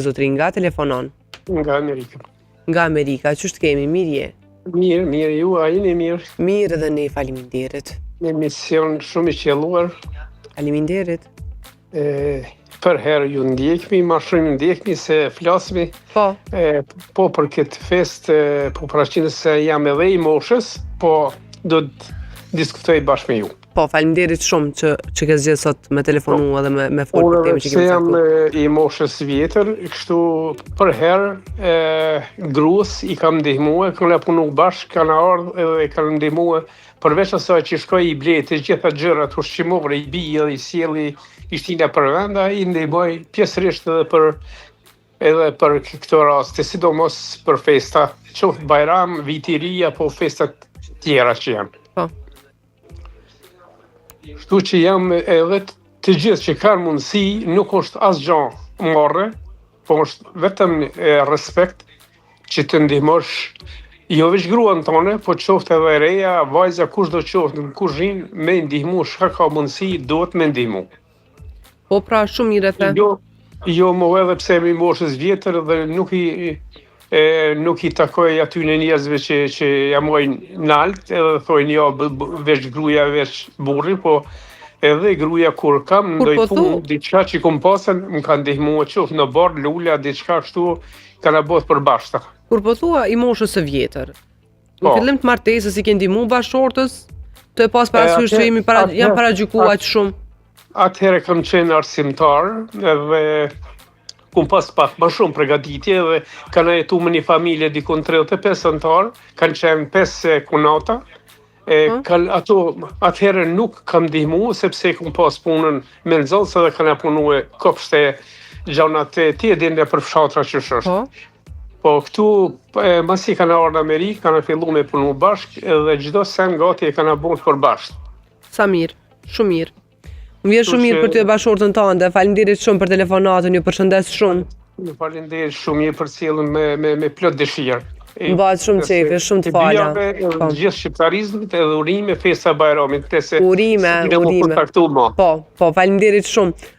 Zotrin, nga telefonon? Nga Amerika. Nga Amerika, qështë kemi, mirë je? Mirë, ju, a jeni mirë? Mirë dhe ne, faleminderit. Një mision shumë i qelluar. Faleminderit. Për herë ju ndjekmi, ma shumë ndjekmi se flasmi. Po. Po për këtë fest, po për ashtë se jam edhe i moshës, po do të diskutoj bashkë me ju. Po, faleminderit shumë që ke zgjedhur sot me telefonu edhe me folë për temën që kemi caktuar. Unë se jam i moshës vjetër, kështu për herë gruas i kam ndihmue, kanë punu bashkë, kanë ardhur edhe kanë ndihmue, përveç asaj që shkoj i blete gjitha gjërat ushqimore, i bija, i sjelli, i shtina për venda, i ndihmoj pjesërisht edhe për këto raste, sidomos për festa, qoftë Bajram, Viti i Ri apo festat tjera që janë. Po. Shtu që jam edhe të gjithë që kanë mundësi, nuk është asgjë marrë, po është vetëm respekt që të ndihmosh jo veç gruan tonë, po qoftë edhe reja, vajza, kush do qoftë në kuzhinë, me ndihmu, shka ka mundësi, duhet me ndihmu. Po pra, shumë mirë e the. Jo mo edhe pse mi moshës vjetër dhe nuk i takoj aty në njerëzve që jamojnë nalt, edhe thojnë jo, veç gruja, veç burri, po edhe gruja kur kam ndoj punë, diçka që kom pasën, më kanë ndihmu qoftë në bardh, lula, diçka kështu, kanë botë për bashkëta. Kur po thua i moshës së vjetër, në fillim të martesës i ke ndihmu bashkëshortës, të e pas parasysh që janë paragjykuar shumë. Atëherë kam qenë arsimtar, edhe kum pas pak më shumë përgatitje dhe kanë jetu me një familje dikon 35 antar, kanë qenë 5 kunata. Ato atëherë nuk kam ndihmu sepse kum pas punën me nxënës dhe kanë punue kopshte gjanat tjedin dhe për fshatra që është. Po këtu masi kanë ardhur në Amerikë, kanë fillu me punu bashkë edhe çdo sen gati e kanë bërë për bashkë. Sa mirë, shumë mirë. Më vjen shumë mirë për ty e bashkëshortën tënde. Faleminderit shumë për telefonatën, ju përshëndes shumë. Ju faleminderit shumë, je përcjellën me plot dëshirë. Mbahet shumë qefi, shumë të fala. Gjithë shqiptarizmit edhe urime festa Bajramit. Urime. Po, faleminderit shumë.